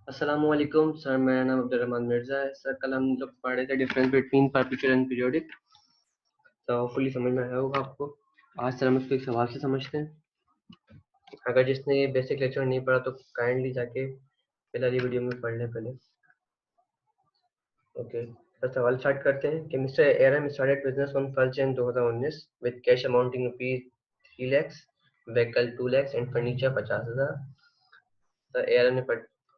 अस्सलामुअलैकुम सर, मेरा नाम अब्दुर्रहमान मिर्ज़ा है। सर, कल हम लोग पढ़े थे difference between perpetual and periodic. तो होपफुली समझ में आया होगा आपको। आज सर हम इसको एक सवाल से समझते हैं। अगर जिसने ये बेसिक लेक्चर नहीं पढ़ा तो काइंडली जाके पहले वाली वीडियो में पढ़ लें पहले। ओके, तो सवाल स्टार्ट करते हैं कि mister Eram started business on 1 January 2019 with cash amounting rupees 3 lakhs, vehicle 2 lakhs and furniture 50,000। तो एआर ने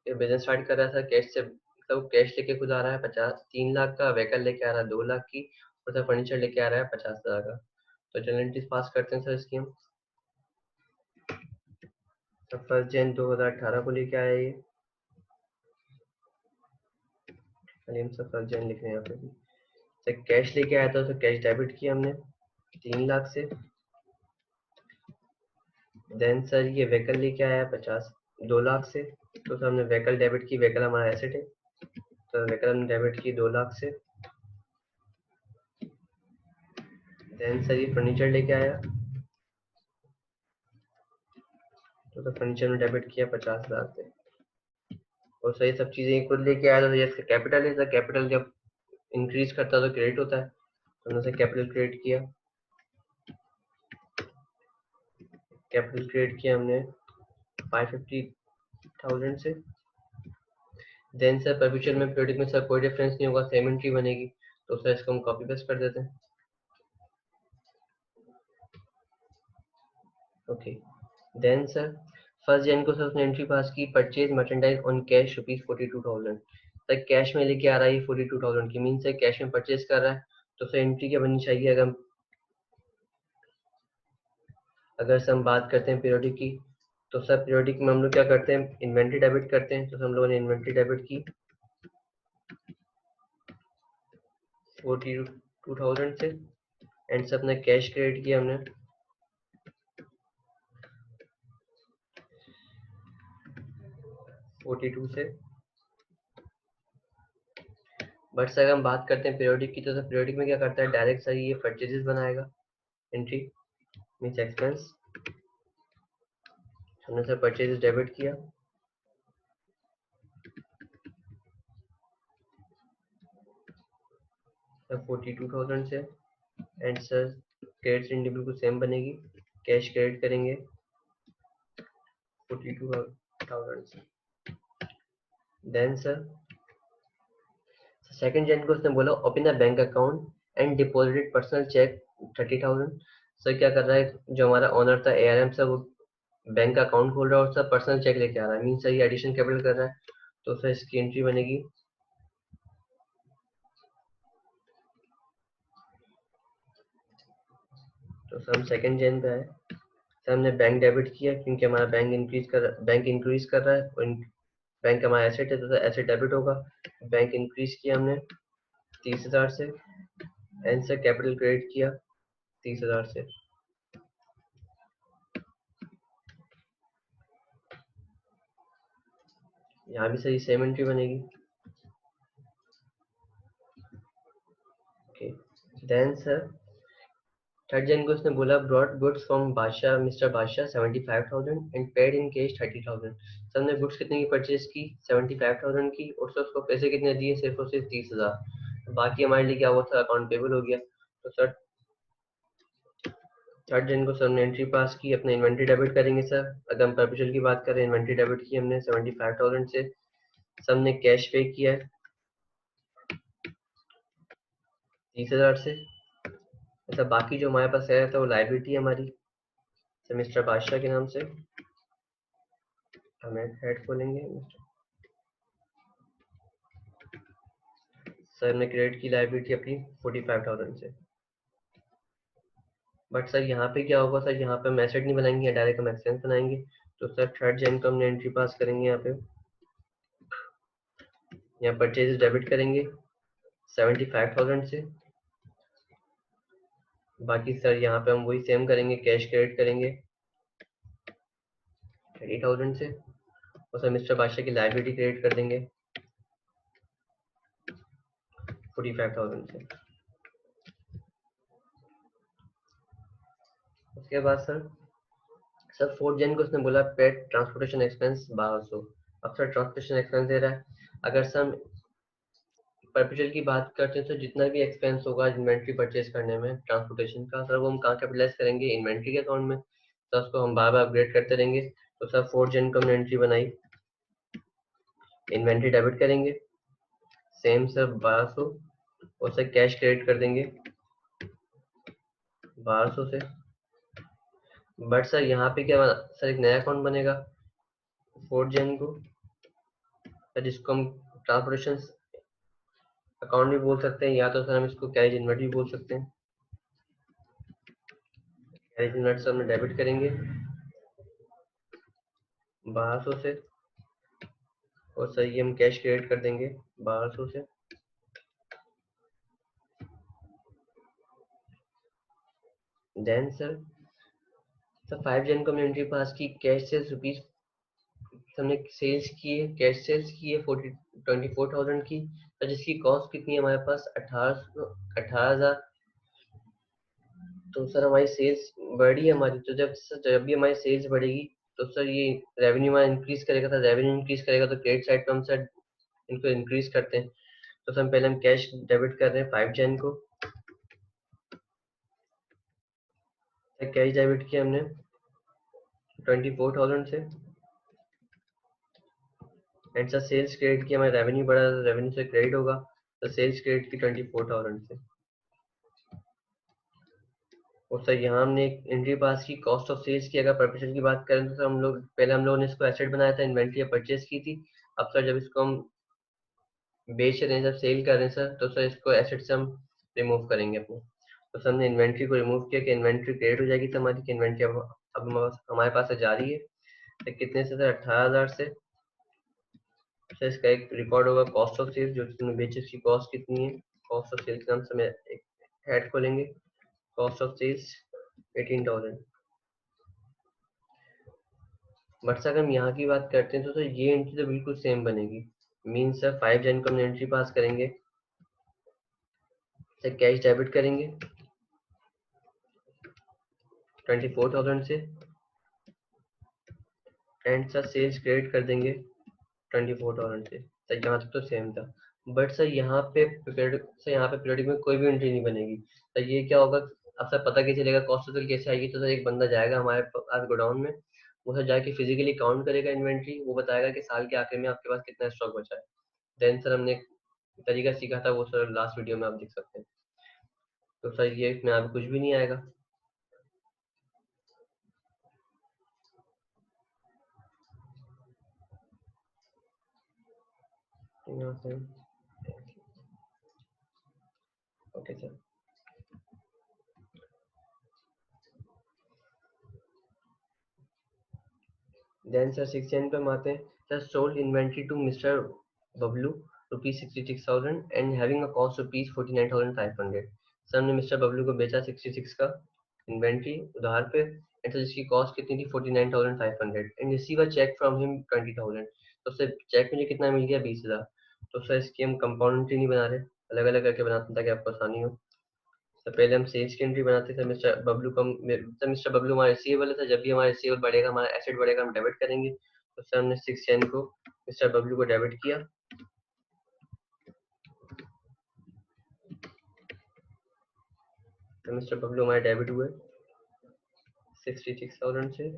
बिजनेस स्टार्ट कर रहा था कैश से, तो कैश लेके खुद आ रहा है 3 लाख का, व्हीकल लेके आ रहा है 2 लाख की, और सर फर्नीचर लेके आ रहा है 50,000 का। तो जनरलिटीज पास करते हैं सर इसकी हम। तो 1 जनवरी 2018 को लेके आया ये। चलिए हम सब 1 जनवरी लिख रहे हैं यहाँ पे भी। सर कैश लेके आया था तो कैश डेबिट किया हमने 3 लाख से। देन सर ये व्हीकल लेके आया 2 लाख से। तो सर हमने व्हीकल डेबिट की, व्हीकल हमारा एसेट है, तो व्हीकल हमने डेबिट की 2 लाख से। देन सर ये फर्नीचर लेके आया, तो फर्नीचर में डेबिट किया 50,000 से। और सही सब चीजें खुद लेके आया था, जैसे कैपिटल है, तो कैपिटल जब इंक्रीज करता है तो क्रेडिट होता है, तो हमने कैपिटल क्रिएट किया। कैपिटल क्रिएट किया हमने 550,000 से। देन सर परपेचुअल में पीरियडिक में सर कोई डिफरेंस नहीं होगा, सेम एंट्री बनेगी, तो सर इसको हम कॉपी पेस्ट कर देते हैं। ओके, देन सर 1 जनवरी को सर उसने एंट्री पास की, purchase merchandise on cash ₹42,000। Sir cash में लेके आ रहा है 42,000 की, मीन से कैश में परचेज कर रहा है, तो सर एंट्री क्या बननी चाहिए? अगर से हम बात करते हैं पीरियोडिक की, तो सर पीरियोडिक में हम लोग क्या करते हैं, इन्वेंट्री डेबिट करते हैं। तो हम लोगों ने इन्वेंट्री डेबिट की 42,000 से, एंड से अपना कैश क्रेडिट किया हमने 42 से। बट सर हम बात करते हैं पीरियोडिक की, तो सर पीरियोडिक में क्या करता है, डायरेक्ट सर ये परचेजेस बनाएगा, एंट्री मीन्स एक्सपेंस। हमने सर परचेजेस डेबिट किया 42,000 से, एंड सर क्रेडिट एंड बिल्कुल सेम बनेगी, कैश क्रेडिट करेंगे 42,000 से। देन सर 2 जनवरी को उसने बोला open the bank account and deposited personal cheque 30,000। Sir क्या कर रहा है, जो हमारा ओनर था एआरएम सर, वो बैंक का अकाउंट खोल रहा है और सर पर्सनल चेक लेके आ रहा है, मीन सर ये एडिशन कैपिटल कर रहा है, तो सर इसकी एंट्री बनेगी। तो सर हम 2 जनवरी पे आए, सर हमने बैंक डेबिट किया क्योंकि हमारा बैंक इंक्रीज कर रहा है, और बैंक हमारा एसेट है, तो सर एसेट डेबिट होगा। बैंक इंक्रीज किया हमने 30,000 से, एंड सर कैपिटल क्रेडिट किया 30,000 से। यहाँ भी सही सेम एंट्री बनेगी। ओके, देन सर 3 जनवरी को उसने बोला ब्रॉड गुड्स फ्रॉम बादशाह मिस्टर बादशाह 75,000 and paid in cash 30,000। Sir ने गुड्स कितने की परचेज की, 75,000 की, और सर उसको पैसे कितने दिए, सिर्फ और सिर्फ 30,000। बाकी हमारे लिए क्या हुआ, सर अकाउंट पेबल हो गया। तो सर 3 जनवरी को सर ने एंट्री पास की, अपना इन्वेंट्री डेबिट करेंगे सर। अगर हम परपेचुअल की बात करें, इन्वेंट्री डेबिट की हमने 75,000 से। सर ने कैश पे किया है 30,000 से। अच्छा, बाकी जो हमारे पास है तो वो लाइबिलिटी है हमारी, सर मिस्टर बादशाह के नाम से। हमें हेड खोलेंगे, सर ने क्रेडिट की लाइबिलिटी अपनी 45,000 से। बट सर यहाँ पे क्या होगा, सर यहाँ पे हम एसेट नहीं बनाएंगे, डायरेक्ट हम एक्सपेंस बनाएंगे। तो सर 3 जनवरी को हमने एंट्री पास करेंगे यहाँ पे, यहाँ परचेज डेबिट करेंगे 75,000 से। बाकी सर यहाँ पे हम वही सेम करेंगे, कैश क्रेडिट करेंगे 30,000 से, और सर मिस्टर बादशाह की लाइबिलिटी क्रेडिट कर देंगे 45,000 से। उसके बाद सर 4 जनवरी को उसने बोला पेड ट्रांसपोर्टेशन एक्सपेंस 1200। अब सर ट्रांसपोर्टेशन एक्सपेंस दे रहा है। अगर सर हम परपेचुअल की बात करते हैं तो जितना भी एक्सपेंस होगा इन्वेंट्री परचेज करने में ट्रांसपोर्टेशन का, सर वो हम कहाँ कैपिटलाइज करेंगे, इन्वेंट्री के अकाउंट में। तो उसको हम बार बार अपग्रेड करते रहेंगे। तो सर 4 जन को हमने एंट्री बनाई, इन्वेंट्री डेबिट करेंगे, सेम सर 1200, और सर कैश क्रेडिट कर देंगे 1200 से। बट सर यहाँ पे क्या सर एक नया अकाउंट बनेगा 4 जन को, सर जिसको हम ट्रांसपोर्टेशन अकाउंट भी बोल सकते हैं, या तो सर हम इसको कैश इन्वेंट्री भी बोल सकते हैं। कैश इन्वेंट्री सर हम डेबिट करेंगे 1200 से, और सर ये हम कैश क्रेडिट कर देंगे 1200 से। देन सर 5 जन को हमने एंट्री पास की, कैश सेल्स रुपीज हमने सेल्स की है, कैश सेल्स की है 24,000 की, तो जिसकी कॉस्ट कितनी है हमारे पास 18,000। तो सर हमारी सेल्स बढ़ी है हमारी, तो जब भी हमारी सेल्स बढ़ेगी तो सर ये रेवेन्यू हमारा इंक्रीज करेगा, सर रेवेन्यू इंक्रीज करेगा तो क्रेडिट साइड पे हम सर इनको इंक्रीज करते हैं। तो सर पहले हम कैश डेबिट कर रहे हैं 5 जन को, कैश डेबिट किया हमने 24,000 से, एंड सर सेल्स क्रेडिट की हमारा रेवेन्यू बढ़ा तो रेवेन्यू से क्रेडिट होगा, तो सेल्स क्रेडिट की 24,000 से। और सर यहाँ हमने एक एंट्री पास की कॉस्ट ऑफ सेल्स की। अगर परचेज की बात करें तो सर हम लोगों ने इसको एसेट बनाया था, इन्वेंट्री परचेज की थी। अब सर जब इसको हम बेच रहे हैं, जब सेल कर रहे हैं सर, तो सर इसको एसेट से हम रिमूव करेंगे अपने। तो सर हमने इन्वेंट्री को रिमूव किया कि इन्वेंट्री क्रेडिट हो जाएगी, तो हमारी इन्वेंट्री अब हमारे पास जा रही है। तो कितने से सर 18,000 से। सर इसका एक रिकॉर्ड होगा कॉस्ट ऑफ सेल्स, जो तुमने बेचे उसकी कॉस्ट कितनी है, कॉस्ट ऑफ सेल्स के नाम से एक हेड खोलेंगे, cost of sales 18,000। But sir अगर हम यहाँ की बात करते हैं तो सर ये एंट्री तो बिल्कुल सेम बनेगी। मीन सर 5 जन को हम एंट्री पास करेंगे, सर कैश डेबिट करेंगे 24,000 से, एंड सर सेल्स क्रेडिट कर देंगे 24,000 से। सर यहाँ तक तो सेम था। बट सर यहाँ पे पीरियडिक में कोई भी एंट्री नहीं बनेगी। सर ये क्या होगा, अब सर पता कैसे चलेगा कॉस्ट ऑफ सेल कैसे आएगी, तो सर एक बंदा जाएगा हमारे पास गोडाउन में, वो सर जाके फिजिकली काउंट करेगा इन्वेंट्री, वो बताएगा कि साल के आखिर में आपके पास कितना स्टॉक बचा है। देन सर हमने एक तरीका सीखा था, वो सर लास्ट वीडियो में आप देख सकते हैं। तो सर ये इसमें आप कुछ भी नहीं आएगा। यहाँ से ओके सर। देन सर 6 जन पे हम आते हैं। Sir sold inventory to mister Bablu rupees 66,000 and having a cost rupees 49,500। Sir हमने मिस्टर बबलू को बेचा 66 का इन्वेंट्री उधार पे, एंड सर जिसकी कॉस्ट कितनी थी 49,500, and receive a cheque from him 20,000। तो सर चेक मुझे कितना मिल गया 20,000। तो सर इसकी हम कंपाउंड नहीं बना रहे, अलग अलग करके बनाते हैं ताकि आपको आसानी हो। तो पहले हम सेल्स की एंट्री बनाते थे, मिस्टर बबलू को सर मिस्टर बबलू हमारा रिसीवेबल है, जब भी हमारा रिसीवेबल बढ़ेगा हमारा एसेट बढ़ेगा हम डेबिट करेंगे। तो सर हमने 6 जन को मिस्टर बबलू को डेबिट किया, तो मिस्टर बबलू हमारे डेबिट हुए 66,000 से।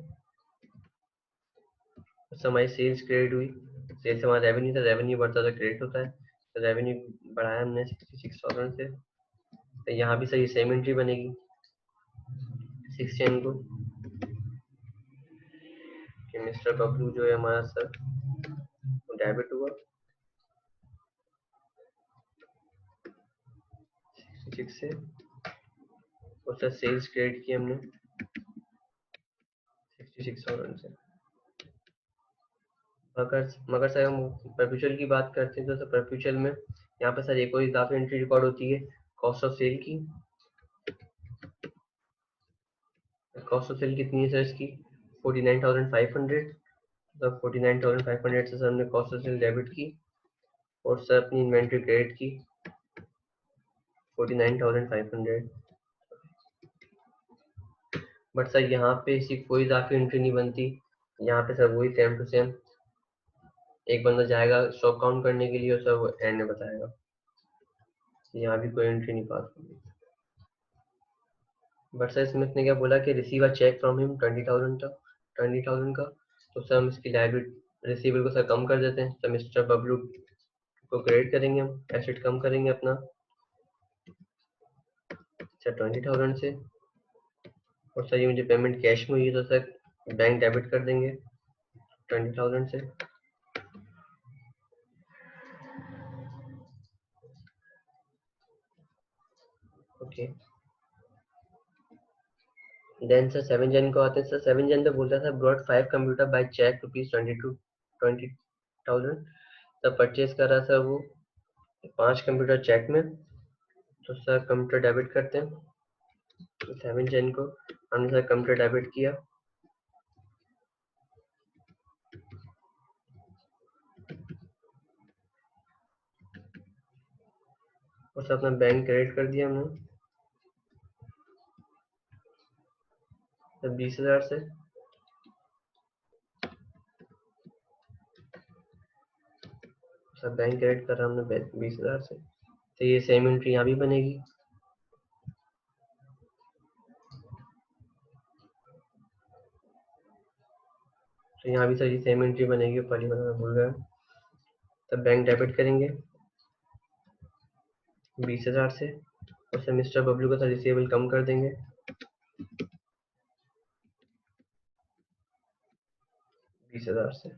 तो हमारी सेल्स क्रेडिट हुई, सेल्स हमारा रेवेन्यू था, रेवेन्यू बढ़ता तो क्रेडिट होता है, तो रेवेन्यू बढ़ाया हमने 66,000 से। तो यहाँ भी सही सेम एंट्री बनेगी 6 जन को कि मिस्टर बबलू जो है हमारा सर डेबिट हुआ 66 से, और सर सेल्स क्रेडिट की हमने 66,000 से। मगर सर हम परपेचुअल की बात करते हैं तो सर परपेचुअल में यहाँ पर सर एक और इजाफी एंट्री रिकॉर्ड होती है कॉस्ट ऑफ सेल की। कॉस्ट ऑफ सेल कितनी है सर इसकी 49,500। तो 49,500 से सर हमने कॉस्ट ऑफ सेल डेबिट की, और सर अपनी इन्वेंट्री क्रेडिट की 49,500। बट सर यहाँ पे इसकी कोई इजाफी एंट्री नहीं बनती, यहाँ पे सर वही सेम टू सेम एक बंदा जाएगा स्टॉक काउंट करने के लिए और सर वो एंड में बताएगा। यहाँ भी कोई एंट्री नहीं पास होगी। बट सर स्मिथ ने क्या बोला कि receive a cheque from him 20,000 का। तो सर हम इसकी लायबिलिटी रिसीवेबल को सर कम कर देते हैं। तो मिस्टर बबलू को क्रेडिट करेंगे, हम एसेट कम करेंगे अपना सर 20,000 से। और सर ये मुझे पेमेंट कैश में हुई है तो सर बैंक डेबिट कर देंगे 20,000 से। ओके, देन सर 7 जन को आते हैं। सर 7 जन पे बोलता था brought 5 computer by cheque rupees 20,000। तब परचेज कर रहा सर वो 5 कंप्यूटर चेक में। तो सर कंप्यूटर डेबिट करते हैं। तो 7 जन को हमने सर कंप्यूटर डेबिट किया। और सर अपना बैंक क्रेडिट कर दिया हमने सर 20,000 से। सर बैंक क्रेडिट कर रहा हमने 20,000 से। तो ये सेम एंट्री यहाँ भी बनेगी। तो यहाँ भी सर ये सेम एंट्री बनेगी, पहली बार मैं भूल गया। तब बैंक डेबिट करेंगे 20,000 से। और सर मिस्टर बबलू का सर रिसीवेबल कम कर देंगे 20,000 से।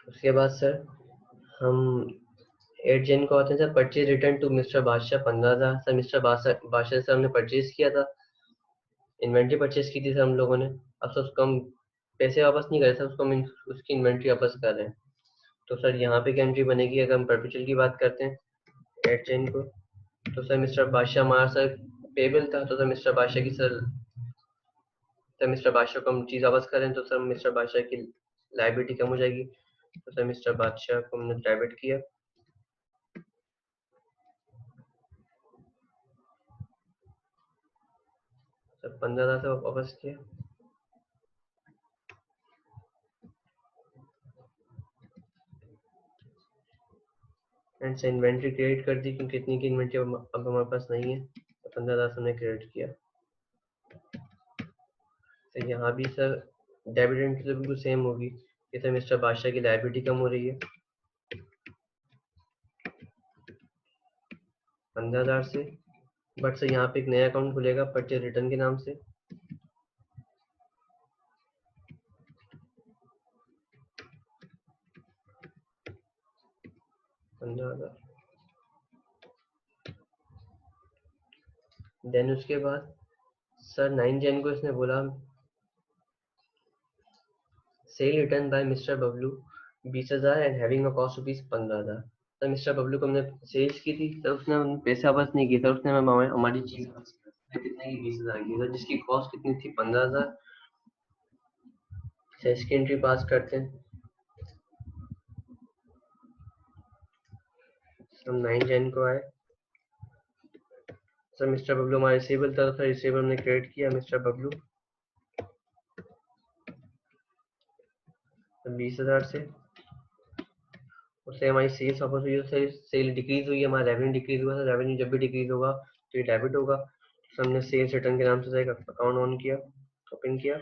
उसके बाद सर हम 8 जन को आते हैं sir purchase return to mister Badshah 15,000। Sir mister बादशाह से हमने परचेज किया था, इन्वेंट्री परचेज की थी सर हम लोगों ने। अब सर उसको हम पैसे वापस नहीं करे सर, उसको हम उसकी इन्वेंट्री वापस कर रहे हैं। तो सर यहाँ पे क्या एंट्री बनेगी अगर हम परपेचुअल की बात करते हैं 8 जन को। तो सर मिस्टर बादशाह हमारा सर पेबल था। तो सर मिस्टर बादशाह की सर मिस्टर बादशाह को हम चीज़ वापस करें तो सर मिस्टर बादशाह की लाइबिलिटी कम हो जाएगी। तो सर मिस्टर बादशाह को हमने डेबिट किया सर 15,000 से वापस किया। एंड से इन्वेंट्री क्रिएट कर दी क्योंकि इतनी की इन्वेंट्री अब हमारे पास नहीं है। तो 15,000 हमने क्रिएट किया। तो यहाँ भी सर डेबिट एंट्री तो बिल्कुल सेम होगी। ये सर मिस्टर बादशाह की लाइबिलिटी कम हो रही है 15,000 से। बट सर यहाँ पे एक नया अकाउंट खुलेगा परचेज रिटर्न के नाम से 15,000। देन उसके बाद सर 9 जन को इसने बोला sale return by mister Bablu 20,000 and having a cost rupees 15,000। Sir mister Bablu को हमने सेल्स की थी सर, उसने हमने पैसे वापस नहीं किए सर, उसने हमारी चीज वापस की। तो कितने की 20,000 की सर, जिसकी कॉस्ट कितनी थी 15,000। सर इसकी एंट्री पास करते हैं। हम 9 जन को आए सर मिस्टर बबलू हमारा रिसीवेबल था। सर रिसीवेबल हमने क्रेडिट किया मिस्टर बबलू 20,000 से। उससे हमारी सेल्स वापस हुई, उससे सेल डिक्रीज हुई, हमारा रेवेन्यू डिक्रीज हुआ। रेवेन्यू जब भी डिक्रीज होगा तो ये डेबिट होगा। तो हमने सेल्स रिटर्न के नाम से एक अकाउंट ऑन किया, ओपन किया।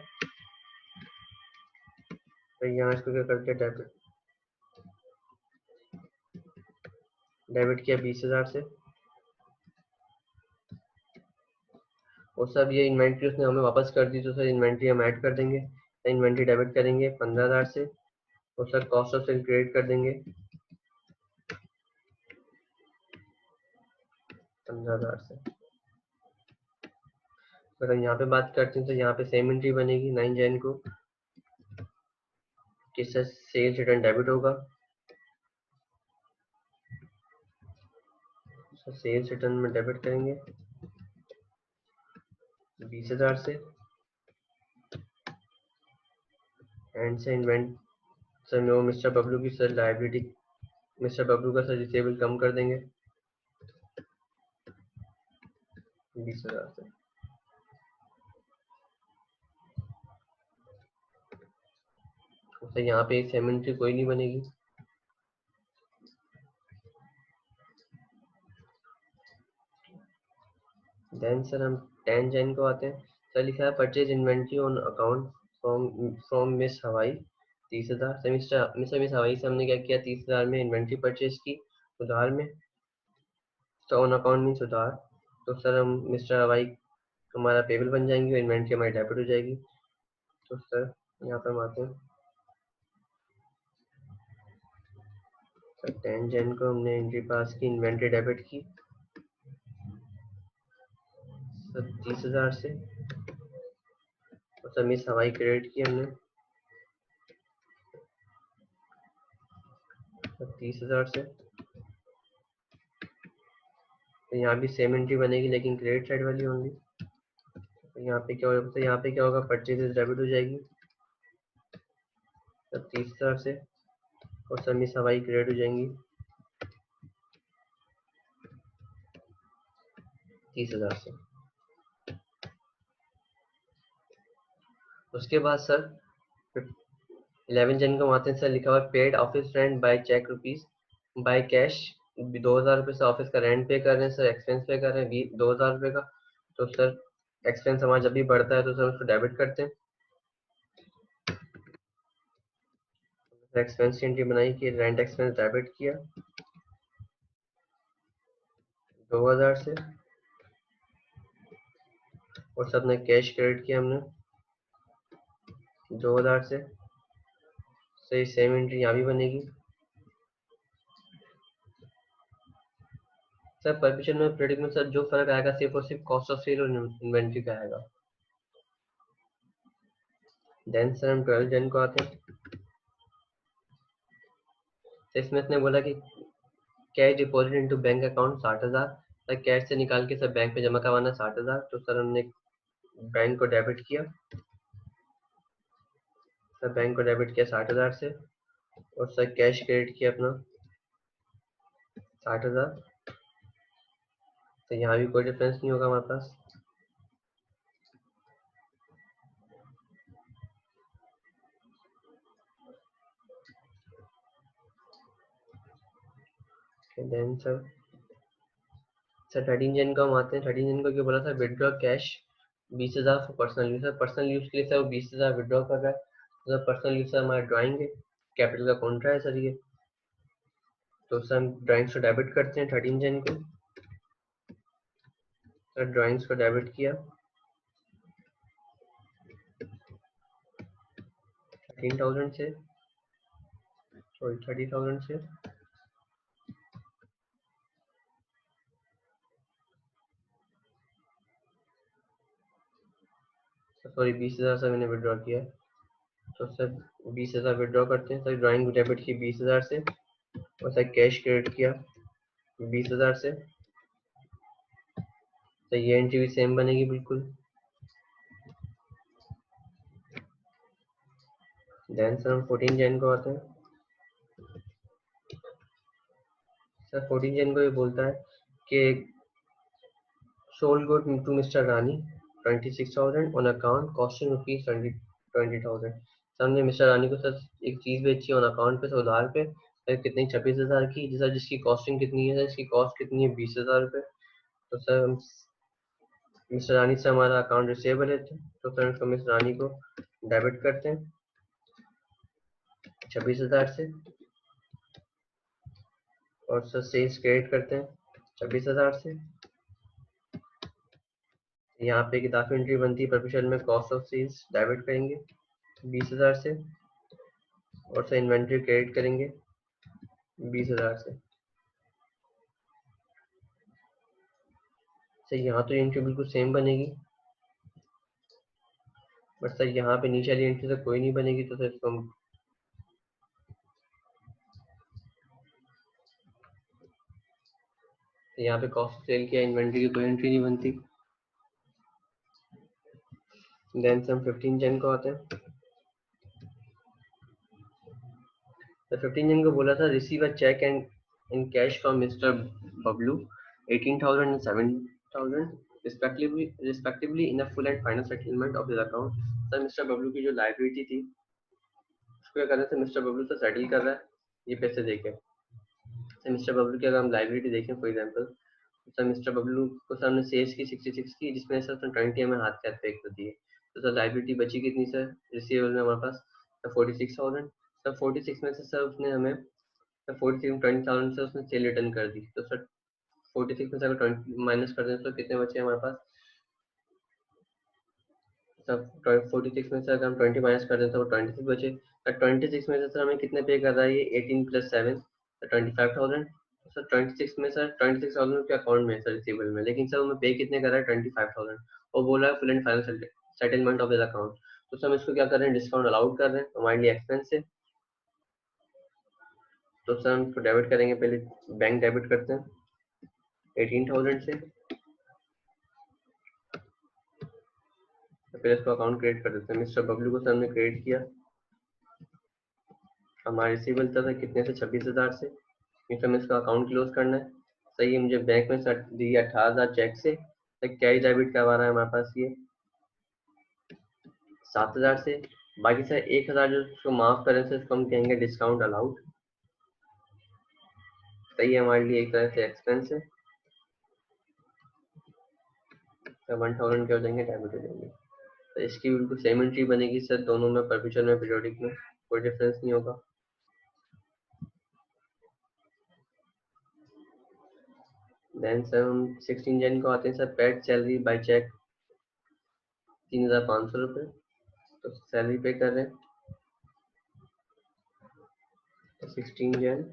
तो यहाँ इसको क्या करते हैं डेबिट किया 20,000 से। और सब ये इन्वेंट्री उसने हमें वापस कर दी तो सर इन्वेंट्री हम ऐड कर देंगे। इन्वेंट्री डेबिट करेंगे 15,000 से। और sir cost of cell credit कर देंगे 15,000 से। अगर हम यहाँ पे बात करते हैं तो यहाँ पे सेम एंट्री बनेगी 9 जैन को कि सर सेल्स रिटर्न डेबिट होगा। सर सेल्स रिटर्न में डेबिट करेंगे 20,000 से। एंड से इन्वेंट सर में वो मिस्टर बबलू की सर लाइबिलिटी, मिस्टर बबलू का सर रिसीवेबल कम कर देंगे 20,000 से। तो यहाँ पे सेम एंट्री कोई नहीं बनेगी। देन सर हम 10 जैन को आते हैं। सर लिखा है purchase inventory on account from miss हवाई 30,000। मिस हवाई से हमने क्या किया, 30,000 में इन्वेंट्री परचेज की उधार में, तो ऑन अकाउंट मीन्स उधार। तो सर हम मिस्टर हवाई हमारा पेबल बन जाएंगे और इन्वेंट्री हमारी डेबिट हो जाएगी। तो सर यहाँ पर हम आते हैं। सर 10 जैन को हमने एंट्री पास की, इन्वेंट्री डेबिट की सर 30,000 से, और सर मिस हवाई क्रेडिट की हमने 30,000 से। तो यहाँ भी सेम एंट्री बनेगी लेकिन क्रेडिट साइड वाली होंगी। तो यहाँ पे क्या होगा, तो यहाँ पे क्या होगा, परचेजेस डेबिट हो जाएगी तो 30,000 से, और सर मिस हवाई क्रेडिट हो जाएंगी 30,000 से। उसके बाद सर 11 जन को आते हैं। सर लिखा हुआ है paid office rent by cheque rupees by cash. 2,000 रुपये से ऑफिस का रेंट पे कर रहे हैं सर, एक्सपेंस पे कर रहे हैं 2,000 रुपये का। तो सर एक्सपेंस हमारा जब भी बढ़ता है तो सर उसको डेबिट करते हैं। एक्सपेंस की एंट्री बनाई कि रेंट एक्सपेंस डेबिट किया 2,000 से, और सर ने कैश क्रेडिट किया हमने 2,000 से। सही सेम एंट्री यहाँ भी बनेगी। सर परमिशन में प्रेडिक्ट में सर जो फर्क आएगा सिर्फ और सिर्फ कॉस्ट ऑफ सेल और इन्वेंट्री का आएगा। देन सर हम 12 जन को आते हैं। तो इसमें इसने बोला कि cash deposit into bank account 60,000। Sir cash से निकाल के सर बैंक में जमा करवाना 60,000। तो सर हमने बैंक को डेबिट किया, सर बैंक को डेबिट किया 60,000 से, और सर कैश क्रेडिट किया अपना 60,000। तो यहाँ भी कोई डिफरेंस नहीं होगा हमारे पास। देन सर 13 जन को हम आते हैं। 13 जन को क्यों बोला था, withdraw cash 20,000 for personal use. Personal use के लिए सर वो 20,000 विड्रॉ कर रहा है। तो पर्सनल यूज हमारा ड्राइंग है, कैपिटल का कॉन्ट्रा है सर ये। तो सर हम ड्राइंग्स को डेबिट करते हैं 13 जन को। सर ड्राइंग्स को डेबिट किया 13,000 से, सॉरी 30,000 से। सॉरी 20,000 से मैंने विड्रॉ किया। तो सर 20,000 विड्रॉ करते हैं। सर ड्राइंग डेबिट की 20,000 से, और सर कैश क्रेडिट किया 20,000 से। तो ये एंट्री भी सेम बनेगी बिल्कुल। देन सर हम 14 जन को आते हैं। सर 14 जन को ये बोलता है कि sold good to mister Rani 26,000 on account costing rupees 20,000। Sir हमने मिस्टर रानी को सर एक चीज बेची ऑन अकाउंट पे, उधार पे, सर कितनी 26,000 की, जैसा जिसकी कॉस्टिंग कितनी है सर, इसकी कॉस्ट कितनी है 20,000 रुपये। तो सर हम मिस्टर रानी से हमारा अकाउंट रिसेवेबल है, तो सर उसको मिस्टर रानी को डेबिट करते हैं 26,000 से, और सर सेल्स क्रेडिट करते हैं 26,000 से। यहाँ पे एक इजाफी एंट्री बनती है प्रोफेशनल में, कॉस्ट ऑफ सेल्स डेबिट करेंगे 20,000 से, और सर इन्वेंट्री क्रेडिट करेंगे 20,000 से। सर यहाँ तो एंट्री बिल्कुल सेम बनेगी, बट सर यहाँ पे नीचे वाली एंट्री से कोई नहीं बनेगी। तो सर इसको हम यहाँ पे कॉस्ट सेल किया, इन्वेंट्री की कोई एंट्री नहीं बनती। देन से हम 15 जन को आते हैं। तो 15 जन को बोला था receive a cheque and in cash from mister Bablu 18,000 and 7,000 respectively in a full and final settlement of his account. Sir mister Bablu की जो लाइबिलिटी थी क्या कर रहे हैं, मिस्टर बबलू से सेटल कर रहा है ये पैसे देके। तो मिस्टर बबलू की अगर हम लाइबिलिटी देखें फॉर एग्जांपल, तो मिस्टर बबलू को सर हमने सेल्स की 66 की, जिसमें सर उसने 20 हमें हाथ कैश पे कर दिए। तो सर लाइबिलिटी बची कितनी सर रिसीवेबल में हमारे पास, सर 46,000। सर 46 में से सर उसने हमें सर 46 में 20,000 से उसने सेल रिटर्न कर दी। तो सर 46 में से अगर 20 माइनस कर दें तो कितने बचे हमारे पास, सर 46 में से अगर हम 20 माइनस कर दें तो 26 बचे। 26 में से सर हमें कितने पे कर रहा है ये 18 + 7 25,000। सर 26 में सर 26,000 के अकाउंट में सर रिसीवेबल में, लेकिन सर हमें पे कितने कर रहा है 25,000 और बोला है full and final settlement of this account. तो सर हम इसको क्या कर रहे हैं, डिस्काउंट अलाउड कर रहे हैं हमारे लिए एक्सपेंस है। तो सर हम इसको डेबिट करेंगे, पहले बैंक डेबिट करते हैं 18,000 से, तो फिर इसको अकाउंट क्रिएट कर देते हैं। मिस्टर बबलू को सर हमने क्रिएट किया, हमारा रिसीवेबल था कितने से 26,000 से, फिर हमें इसका अकाउंट क्लोज करना है। सही है, मुझे बैंक में सर दी 18,000 चेक से, तो कैश डेबिट करवा रहा है हमारे पास ये 7,000 से। बाकी सर 1,000 जो उसको माफ करें से इसको हम कहेंगे डिस्काउंट अलाउड। सही है, हमारे लिए एक तरह से एक्सपेंस है। तो 1,000 क्या हो जाएंगे, डेबिट हो जाएंगे। तो इसकी बिल्कुल सेम एंट्री बनेगी सर, दोनों में परपेचुअल में पीरियोडिक में कोई डिफरेंस नहीं होगा। देन सर हम 16 जन को आते हैं sir, paid salary by cheque 3,500 रुपये। तो सैलरी पे कर रहे हैं, तो 16 जन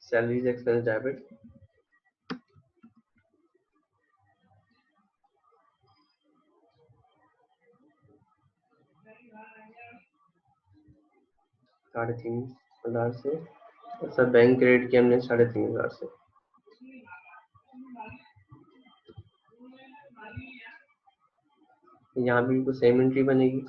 सैलरीज एक्सपेंस डेबिट, $3,500 से। तो सर बैंक क्रेडिट किया हमने 3,500 से। यहाँ भी कुछ सेम एंट्री बनेगी।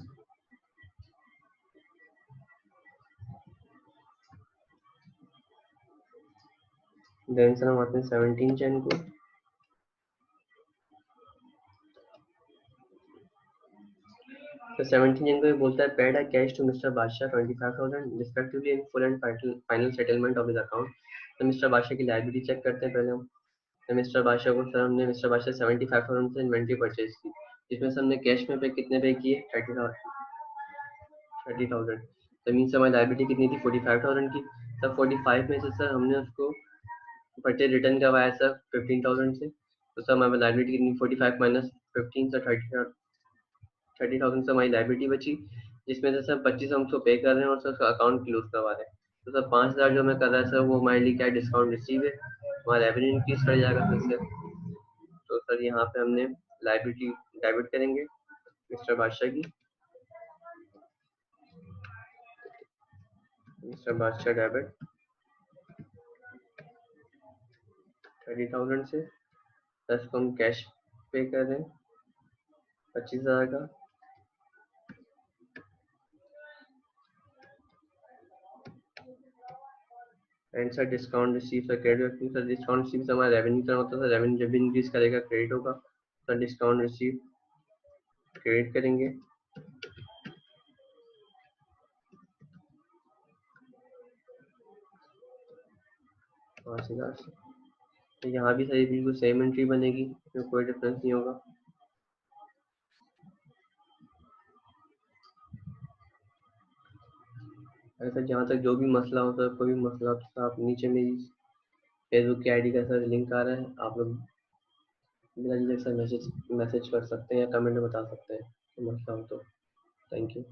देन सर हम आते हैं 17 जन को, तो 17 जन को ये बोलता है पेड है कैश टू मिस्टर बादशाह 25,000 respectively in full and final settlement of his account. तो मिस्टर बादशाह की लायबिलिटी चेक करते हैं पहले हम। तो मिस्टर बादशाह को सर हमने मिस्टर बादशाह 75,000 से इन्वेंट्री परचेज की, जिसमें से हमने कैश में पे कितने पे किए 30,000। तो मीन्स हमारी लायबिलिटी कितनी थी 45,000 की। सर 45 में से सर हमने उसको परचेज रिटर्न करवाया सर 15,000 से। तो सर हमारी लायबिलिटी कितनी 45 माइनस 15 सर 30,000 से हमारी लायबिलिटी बची, जिसमें से सर 25 हम उसको पे कर रहे हैं और सर उसका अकाउंट क्लोज करवा रहे हैं। तो सर 5,000 जो हमें कर रहा है सर वो हमारे लिए क्या डिस्काउंट रिसीव है, हमारा रेवेन्यू इंक्रीज कर जाएगा फिर से। तो सर यहाँ पे हमने लायबिलिटी डेबिट करेंगे मिस्टर बादशाह की, मिस्टर बादशाह डेबिट 30,000 से, प्लस को हम कैश पे कर रहे हैं 25,000 का। And sir discount receive sir credit, sir discount receive से हमारा रेवेन्यू टर्न होता है, रेवेन्यू जब भी इंक्रीज करेगा क्रेडिट होगा। सर डिस्काउंट रिसीव क्रेडिट करेंगे। तो यहाँ भी सही बिल्कुल सेम एंट्री बनेगी, इसमें कोई डिफरेंस नहीं होगा। ऐसा जहाँ तक जो भी मसला हो सर, कोई भी मसला हो तो आप नीचे मेरी फेसबुक की आईडी का सर लिंक आ रहा है, आप लोग बिना झिझक सर मैसेज कर सकते हैं या कमेंट में बता सकते हैं मसला हो तो। Thank you.